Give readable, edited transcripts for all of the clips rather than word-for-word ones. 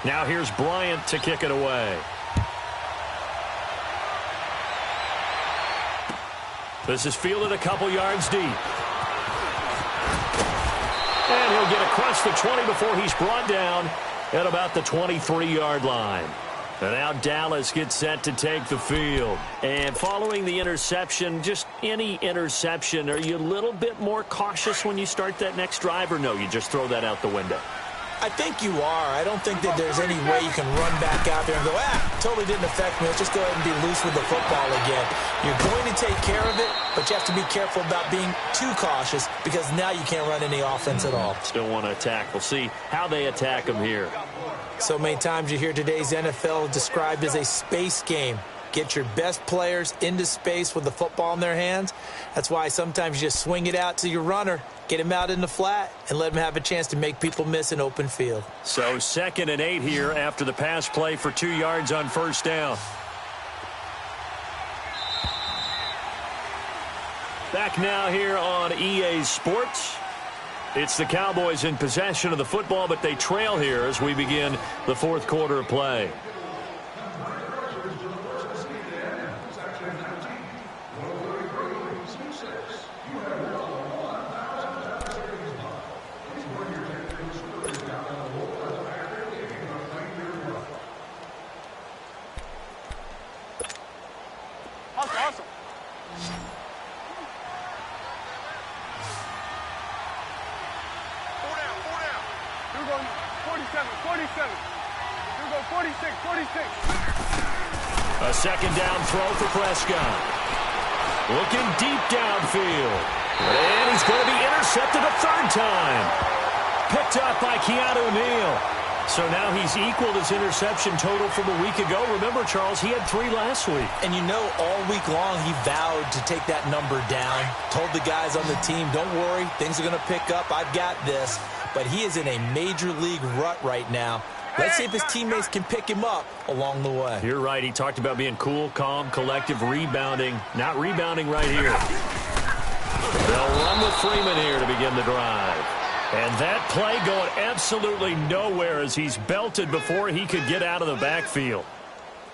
Now here's Bryant to kick it away. This is fielded a couple yards deep. And he'll get across the 20 before he's brought down at about the 23-yard line. And now Dallas gets set to take the field. And following the interception, just any interception, are you a little bit more cautious when you start that next drive, or no, you just throw that out the window? I think you are. I don't think that there's any way you can run back out there and go, totally didn't affect me. Let's just go ahead and be loose with the football again. You're going to take care of it, but you have to be careful about being too cautious because now you can't run any offense at all. Still want to attack. We'll see how they attack them here. So many times you hear today's NFL described as a space game. Get your best players into space with the football in their hands. That's why sometimes you just swing it out to your runner, get him out in the flat, and let him have a chance to make people miss an open field. So 2nd and 8 here after the pass play for 2 yards on first down. Back now here on EA Sports. It's the Cowboys in possession of the football, but they trail here as we begin the 4th quarter of play. Awesome. Four down. Here we go, 47. Here we go, 46. A second down throw for Prescott. Looking deep downfield. And he's going to be intercepted a third time. Picked up by Keanu Neal. So now he's equaled his interception total from a week ago. Remember, Charles, he had 3 last week. And you know, all week long he vowed to take that number down. Told the guys on the team, don't worry, things are going to pick up. I've got this. But he is in a major league rut right now. Let's see if his teammates can pick him up along the way. You're right. He talked about being cool, calm, collective, rebounding. Not rebounding right here. They'll run with Freeman here to begin the drive. And that play going absolutely nowhere as he's belted before he could get out of the backfield.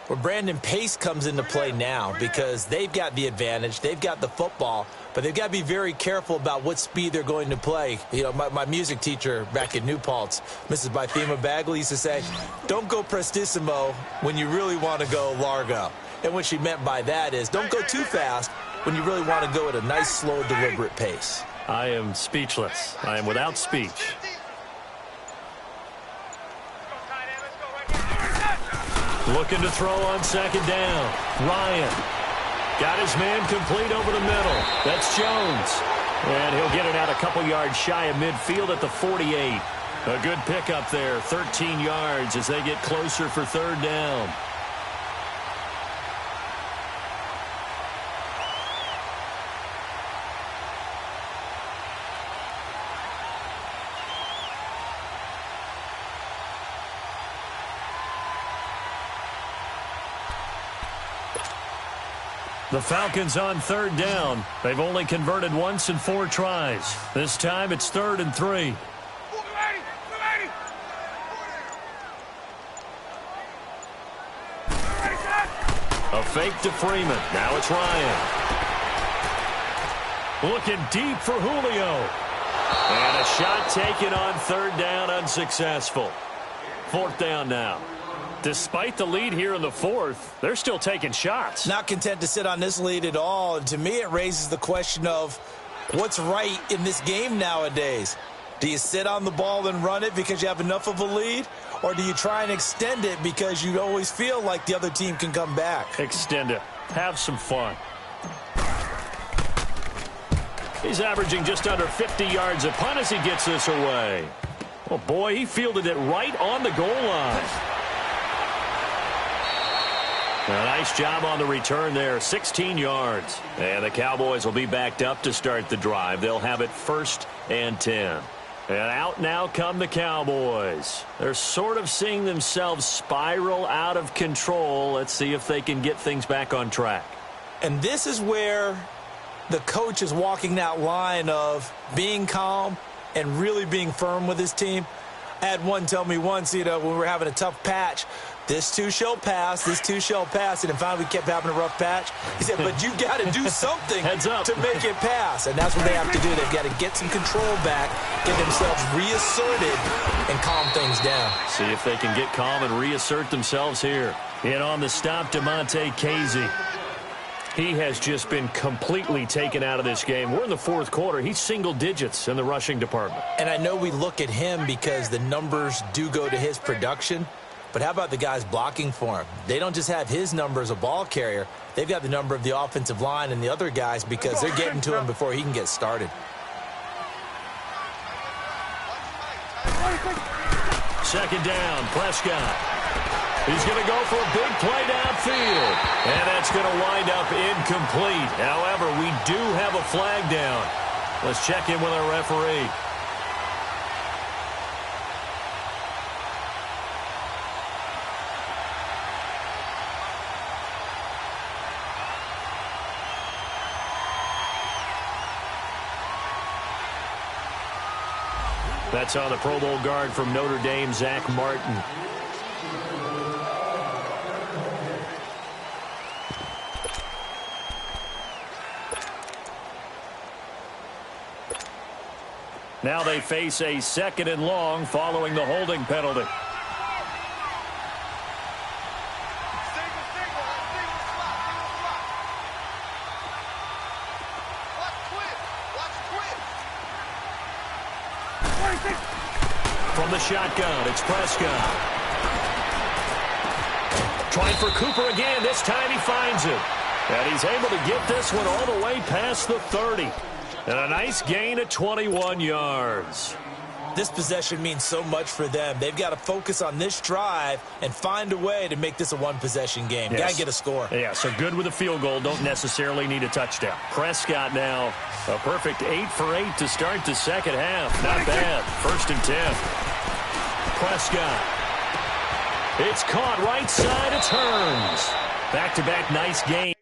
Well, Brandon, pace comes into play now because they've got the advantage. They've got the football, but they've got to be very careful about what speed they're going to play. You know, my music teacher back in New Paltz, Mrs. Bythema Bagley, used to say, don't go prestissimo when you really want to go largo. And what she meant by that is don't go too fast when you really want to go at a nice, slow, deliberate pace. I am speechless. I am without speech. Looking to throw on second down. Ryan got his man complete over the middle. That's Jones. And he'll get it out a couple yards shy of midfield at the 48. A good pickup there, 13 yards as they get closer for third down. The Falcons on third down. They've only converted once in 4 tries. This time it's 3rd and 3. A fake to Freeman. Now it's Ryan. Looking deep for Julio. And a shot taken on third down, unsuccessful. 4th down now. Despite the lead here in the 4th, they're still taking shots. Not content to sit on this lead at all. And to me, it raises the question of what's right in this game nowadays. Do you sit on the ball and run it because you have enough of a lead? Or do you try and extend it because you always feel like the other team can come back? Extend it. Have some fun. He's averaging just under 50 yards a punt as he gets this away. Oh, boy, he fielded it right on the goal line. A nice job on the return there, 16 yards. And the Cowboys will be backed up to start the drive. They'll have it 1st and 10. And out now come the Cowboys. They're sort of seeing themselves spiral out of control. Let's see if they can get things back on track. And this is where the coach is walking that line of being calm and really being firm with his team. I had one tell me once, when we were having a tough patch, this too shall pass, this too shall pass. And then finally we kept having a rough patch. He said, but you've got to do something to make it pass. And that's what they have to do. They've got to get some control back, get themselves reasserted, and calm things down. See if they can get calm and reassert themselves here. In on the stop, DeMonte Casey. He has just been completely taken out of this game. We're in the fourth quarter. He's single digits in the rushing department. And I know we look at him because the numbers do go to his production. But how about the guys blocking for him? They don't just have his number as a ball carrier. They've got the number of the offensive line and the other guys because they're getting to him before he can get started. Second down, Prescott. He's going to go for a big play downfield. And that's going to wind up incomplete. However, we do have a flag down. Let's check in with our referee. That's on the Pro Bowl guard from Notre Dame, Zach Martin. Now they face a 2nd and long following the holding penalty. From the shotgun, it's Prescott. Trying for Cooper again. This time he finds it. And he's able to get this one all the way past the 30. And a nice gain of 21 yards. This possession means so much for them. They've got to focus on this drive and find a way to make this a one-possession game. Yes. Got to get a score. Yeah, so good with a field goal. Don't necessarily need a touchdown. Prescott now a perfect 8 for 8 to start the second half. Not bad. 1st and 10. Prescott. It's caught right side. It turns. Back-to-back nice game.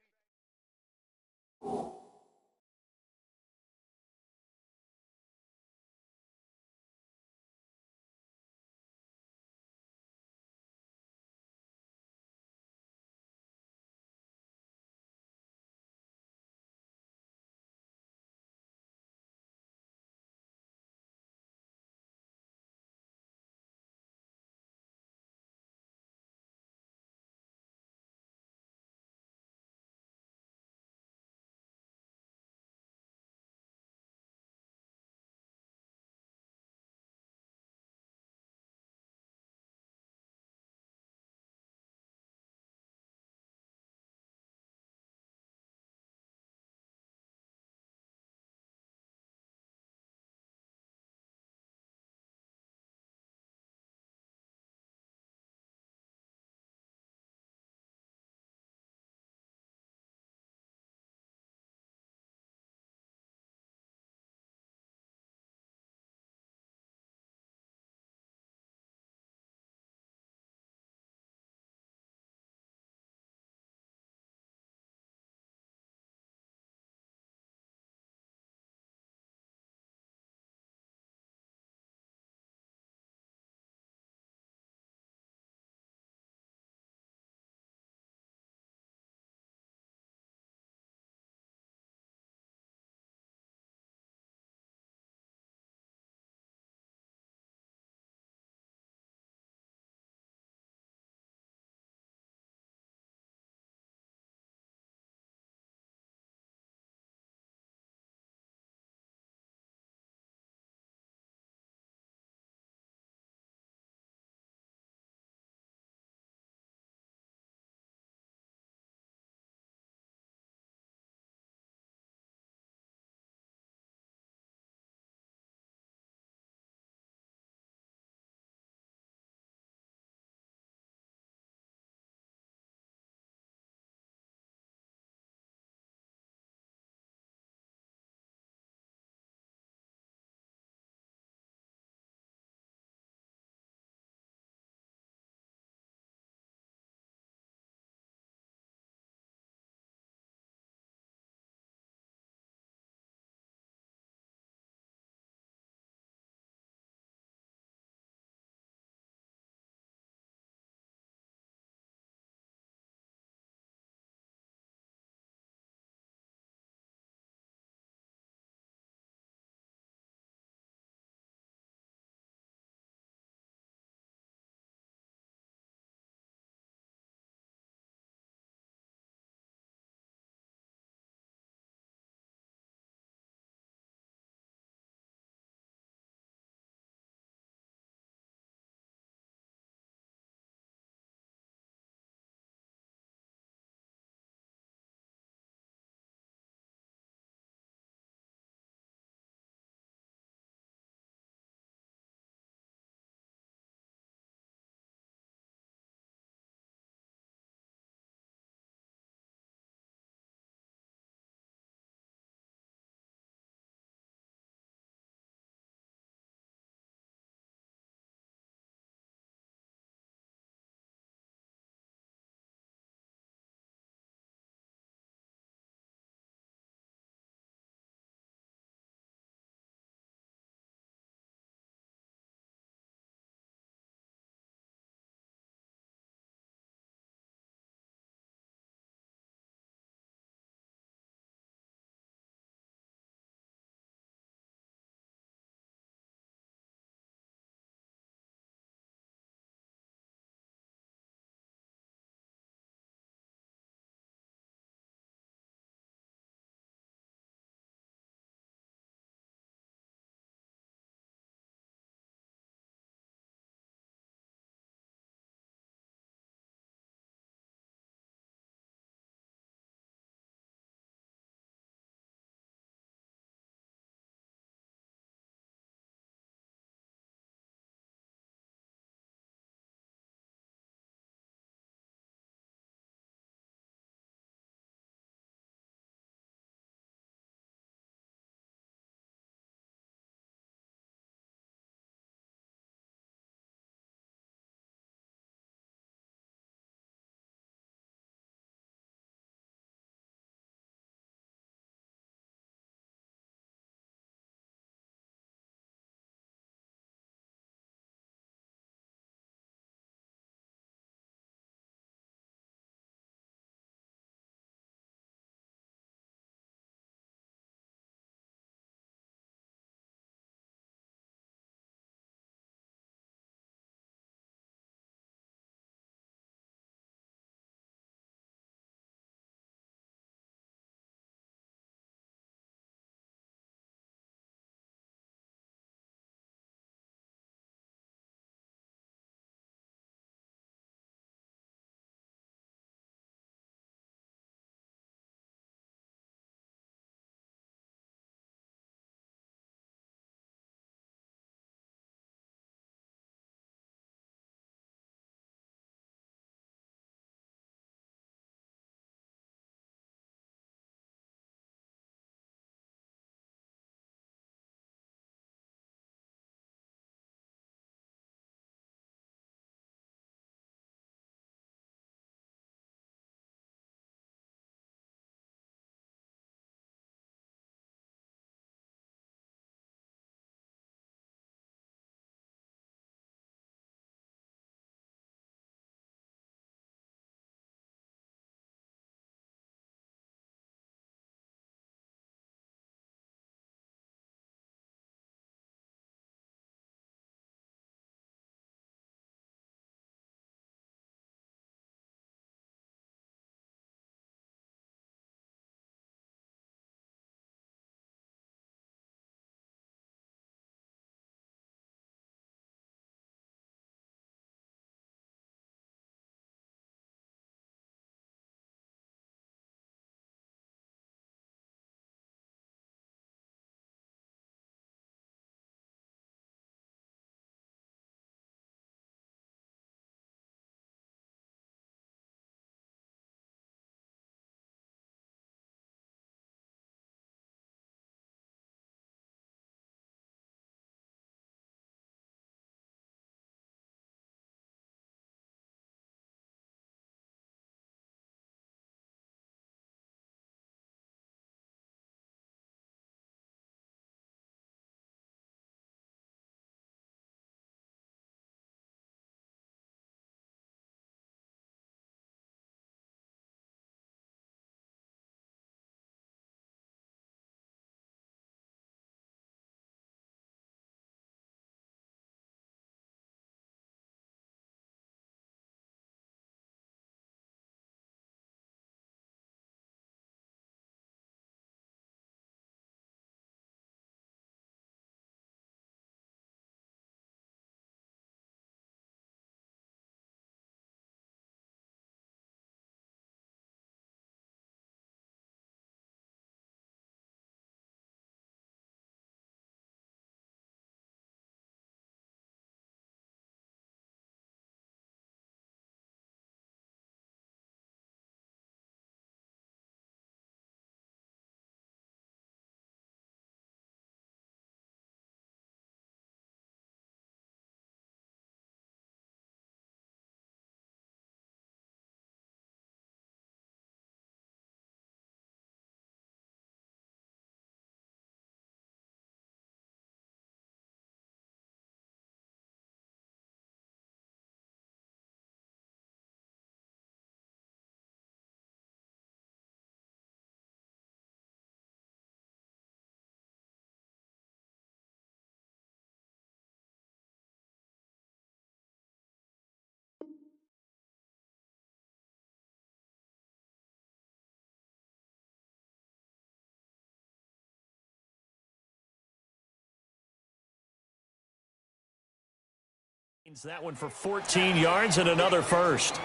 That one for 14 yards and another first. Get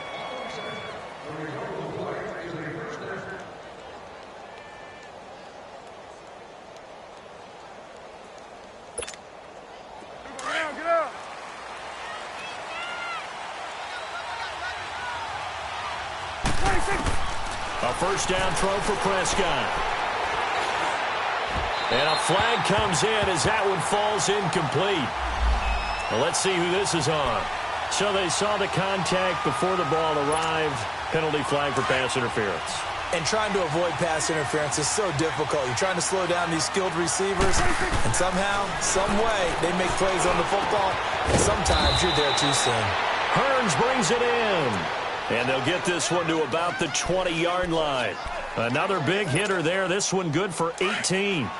out. A first down throw for Prescott. And a flag comes in as that one falls incomplete. Well, let's see who this is on. So they saw the contact before the ball arrived. Penalty flag for pass interference. And trying to avoid pass interference is so difficult. You're trying to slow down these skilled receivers, and somehow, some way, they make plays on the football, and sometimes you're there too soon. Hearns brings it in. And they'll get this one to about the 20-yard line. Another big hitter there. This one good for 18.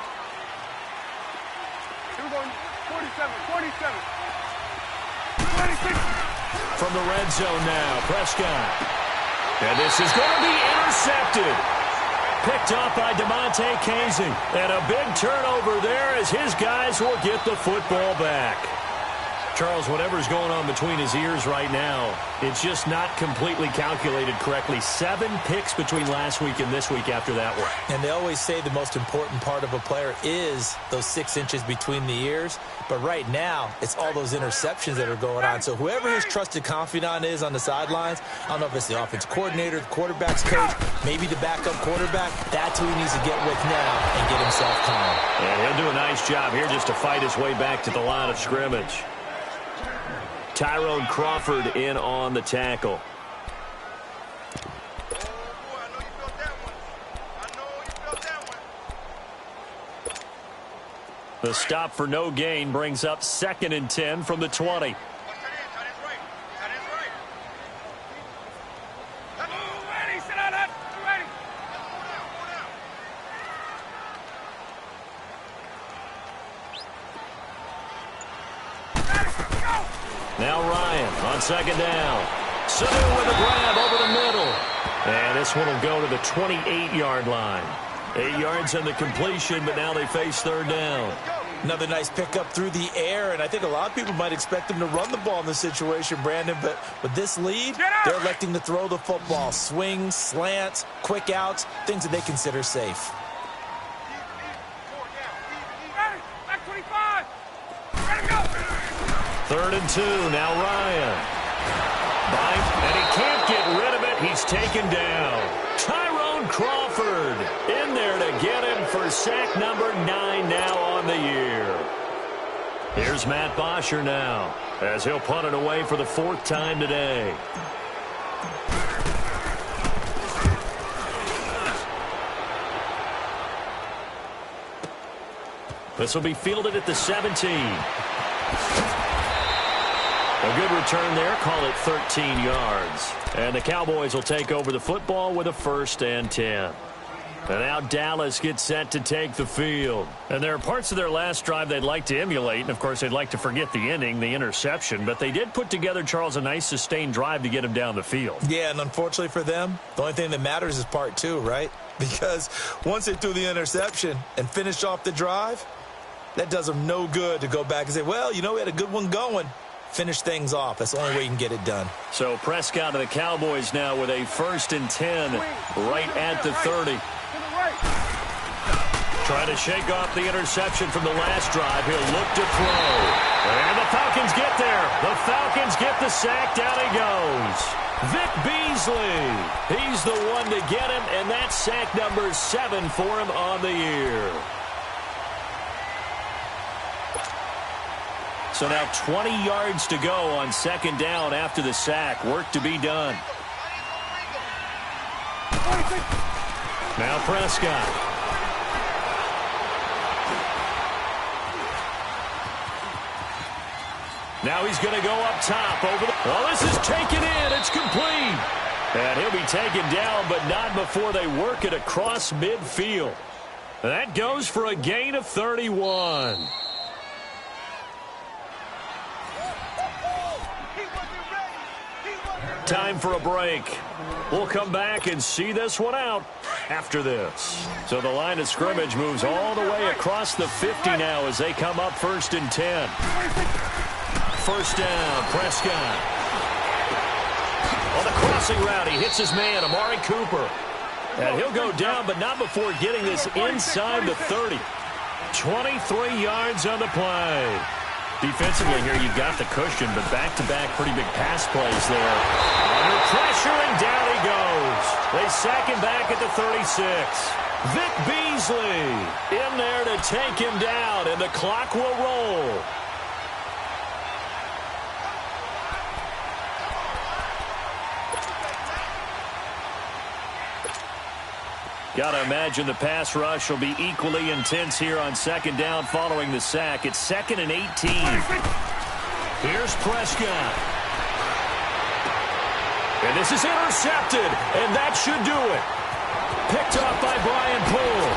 We're going 47. From the red zone now, Prescott. And this is going to be intercepted. Picked up by DeMonte Casey. And a big turnover there as his guys will get the football back. Charles, whatever's going on between his ears right now, it's just not completely calculated correctly. 7 picks between last week and this week after that one. And they always say the most important part of a player is those 6 inches between the ears. But right now, it's all those interceptions that are going on. So whoever his trusted confidant is on the sidelines, I don't know if it's the offense coordinator, the quarterback's coach, maybe the backup quarterback, that's who he needs to get with now and get himself calm. And he'll do a nice job here just to fight his way back to the line of scrimmage. Tyrone Crawford in on the tackle. The stop for no gain brings up 2nd and 10 from the 20. Now Ryan on 2nd down. Sanu with a grab over the middle. And this one will go to the 28-yard line. 8 yards on the completion, but now they face 3rd down. Another nice pickup through the air, and I think a lot of people might expect them to run the ball in this situation, Brandon, but with this lead, they're electing to throw the football. Swings, slants, quick outs, things that they consider safe. Back 25. Ready to go. 3rd and 2, now Ryan. And he can't get rid of it. He's taken down. Tyrone Crawford in there to get him for sack number 9 now on the year. Here's Matt Bosher now as he'll punt it away for the 4th time today. This will be fielded at the 17. A good return there. Call it 13 yards. And the Cowboys will take over the football with a 1st and 10. And now Dallas gets set to take the field. And there are parts of their last drive they'd like to emulate. And, of course, they'd like to forget the inning, the interception. But they did put together, Charles, a nice sustained drive to get him down the field. Yeah, and unfortunately for them, the only thing that matters is part 2, right? Because once they threw the interception and finished off the drive, that does them no good to go back and say, well, you know, we had a good one going. Finish things off. That's the only way you can get it done. So Prescott of the Cowboys now with a 1st and 10 right at the 30. Trying to shake off the interception from the last drive. He'll look to throw. And the Falcons get there. The Falcons get the sack. Down he goes. Vic Beasley. He's the one to get him, and that's sack number 7 for him on the year. So now 20 yards to go on 2nd down after the sack. Work to be done. Now Prescott. Now he's going to go up top over the... Oh, this is taken in. It's complete. And he'll be taken down, but not before they work it across midfield. That goes for a gain of 31. Time for a break. We'll come back and see this one out after this. So the line of scrimmage moves all the way across the 50 now as they come up 1st and 10. first down. Prescott. On the crossing route, he hits his man, Amari Cooper. And he'll go down, but not before getting this inside the 30. 23 yards on the play. Defensively here, you've got the cushion, but back-to-back pretty big pass plays there. Under pressure, and down he goes. They sack him back at the 36. Vic Beasley in there to take him down, and the clock will roll. Got to imagine the pass rush will be equally intense here on second down following the sack. It's 2nd and 18. Here's Prescott. And this is intercepted, and that should do it. Picked up by Brian Poole.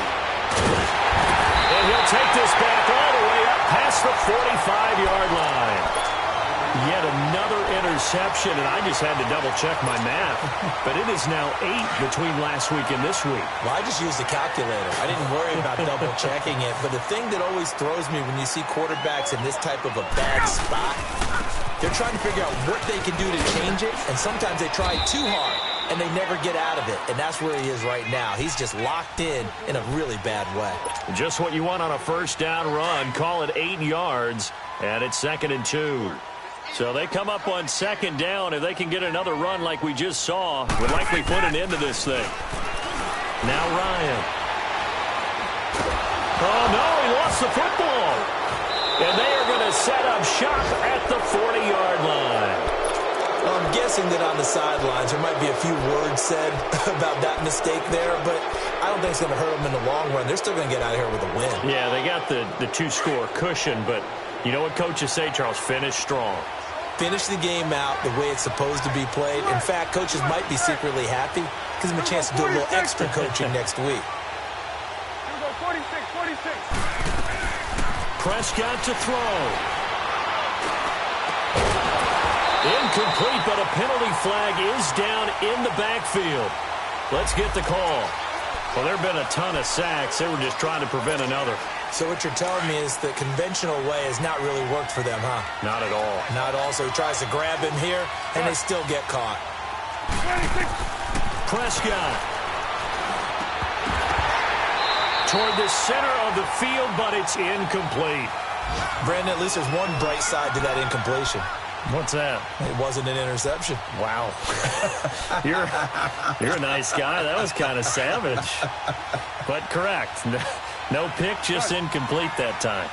And he'll take this back all the way up past the 45-yard line. Yet another interception, and I just had to double-check my math. But it is now 8 between last week and this week. Well, I just used a calculator. I didn't worry about double-checking it. But the thing that always throws me when you see quarterbacks in this type of a bad spot, they're trying to figure out what they can do to change it, and sometimes they try too hard, and they never get out of it. And that's where he is right now. He's just locked in a really bad way. Just what you want on a first down run. Call it 8 yards, and it's 2nd and 2. So they come up on second down. If they can get another run like we just saw, would likely put an end to this thing. Now Ryan. Oh, no, he lost the football. And they are going to set up shop at the 40-yard line. Well, I'm guessing that on the sidelines there might be a few words said about that mistake there, but I don't think it's going to hurt them in the long run. They're still going to get out of here with a win. Yeah, they got the two-score cushion, but you know what coaches say, Charles? Finish strong. Finish the game out the way it's supposed to be played. In fact, coaches might be secretly happy. Gives them a chance to do a little extra coaching next week. Here we go, 46, 46. Prescott to throw. Incomplete, but a penalty flag is down in the backfield. Let's get the call. Well, there have been a ton of sacks. They were just trying to prevent another. So what you're telling me is the conventional way has not really worked for them, huh? Not at all. Not all. So he tries to grab him here, and they still get caught. 26. Prescott. Toward the center of the field, but it's incomplete. Brandon, at least there's one bright side to that incompletion. What's that? It wasn't an interception. Wow. You're a nice guy. That was kind of savage. But correct. No pick, just incomplete that time.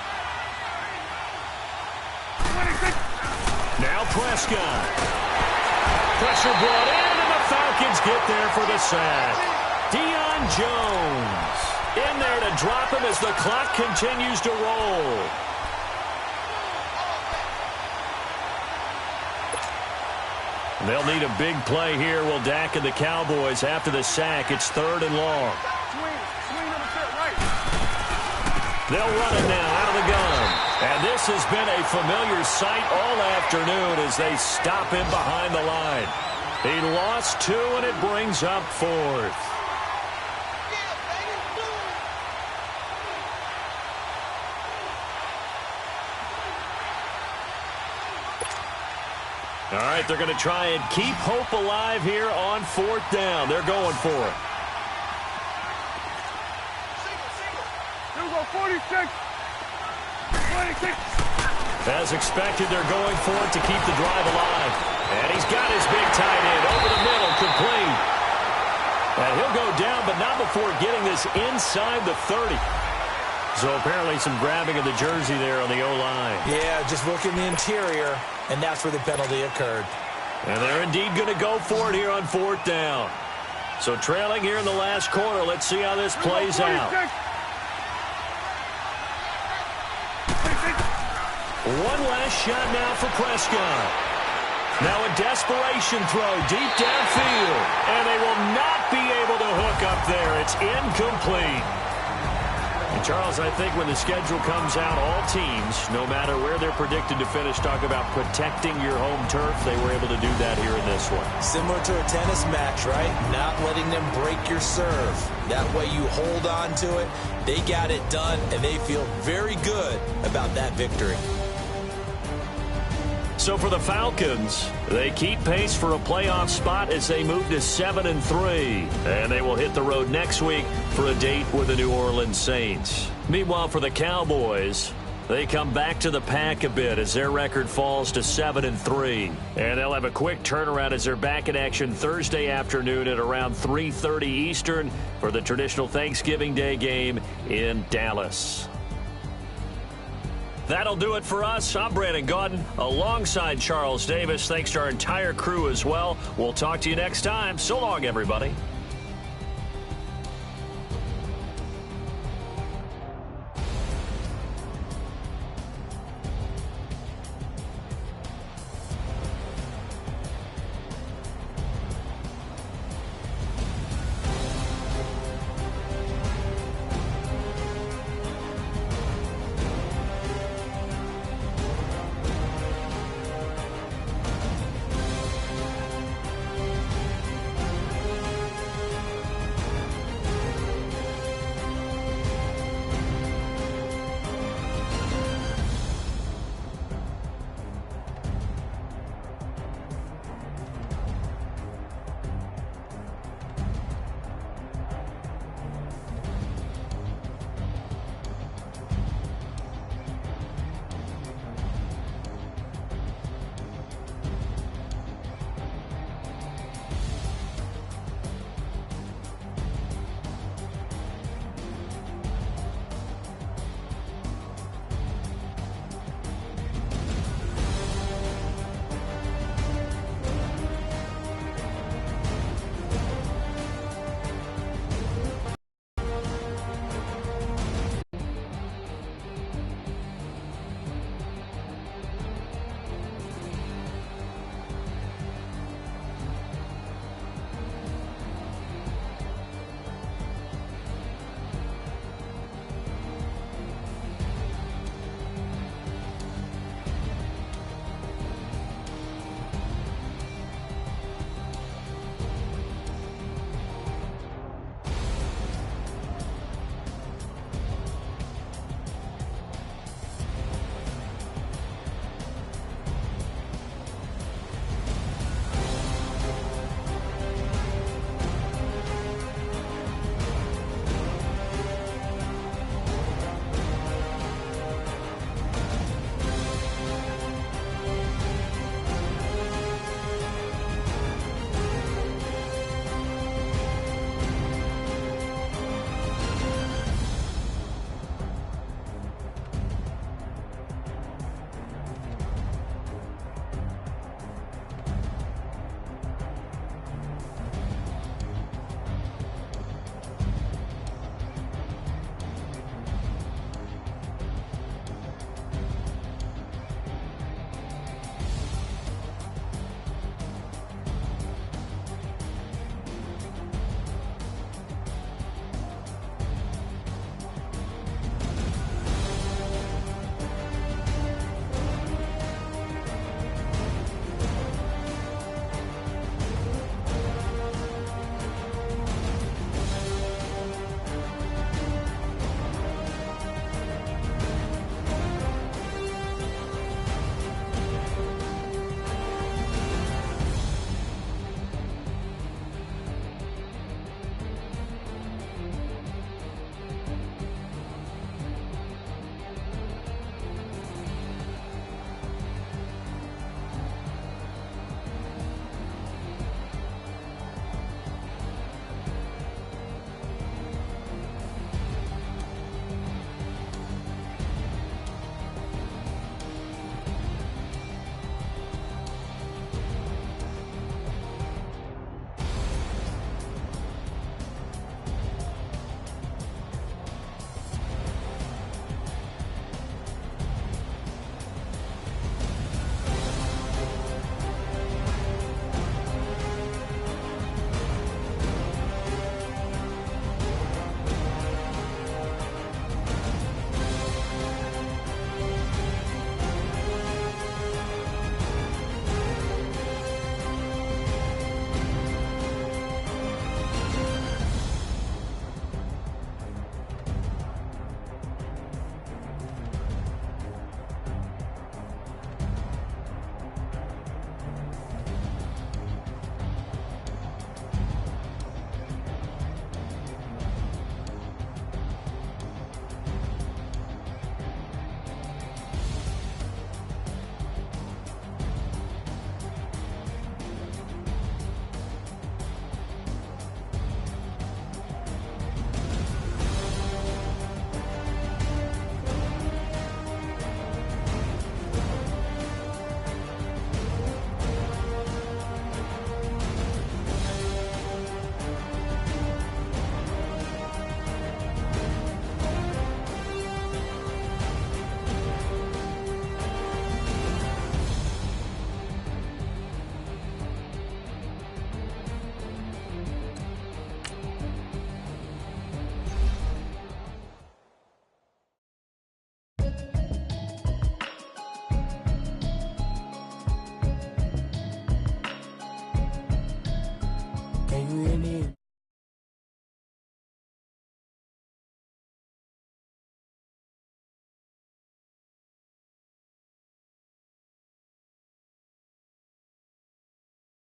26. Now Prescott. Pressure brought in, and the Falcons get there for the sack. Deion Jones in there to drop him as the clock continues to roll. They'll need a big play here. Will Dak and the Cowboys after the sack. It's 3rd and long. Swing on the set right. They'll run it now out of the gun. And this has been a familiar sight all afternoon as they stop him behind the line. He lost 2, and it brings up 4th. All right, they're going to try and keep hope alive here on 4th down. They're going for it. Here we go, 46. 26. As expected, they're going for it to keep the drive alive. And he's got his big tight end over the middle, complete. And he'll go down, but not before getting this inside the 30. So apparently some grabbing of the jersey there on the O-line. Yeah, just look in the interior, and that's where the penalty occurred. And they're indeed going to go for it here on 4th down. So trailing here in the last quarter. Let's see how this plays out. 26. One last shot now for Prescott. Now a desperation throw deep downfield. And they will not be able to hook up there. It's incomplete. And Charles, I think when the schedule comes out, all teams, no matter where they're predicted to finish, talk about protecting your home turf. They were able to do that here in this one. Similar to a tennis match, right? Not letting them break your serve. That way you hold on to it. They got it done, and they feel very good about that victory. So for the Falcons, they keep pace for a playoff spot as they move to 7-3. And they will hit the road next week for a date with the New Orleans Saints. Meanwhile, for the Cowboys, they come back to the pack a bit as their record falls to 7-3. And they'll have a quick turnaround as they're back in action Thursday afternoon at around 3:30 Eastern for the traditional Thanksgiving Day game in Dallas. That'll do it for us. I'm Brandon Gaudin alongside Charles Davis. Thanks to our entire crew as well. We'll talk to you next time. So long, everybody.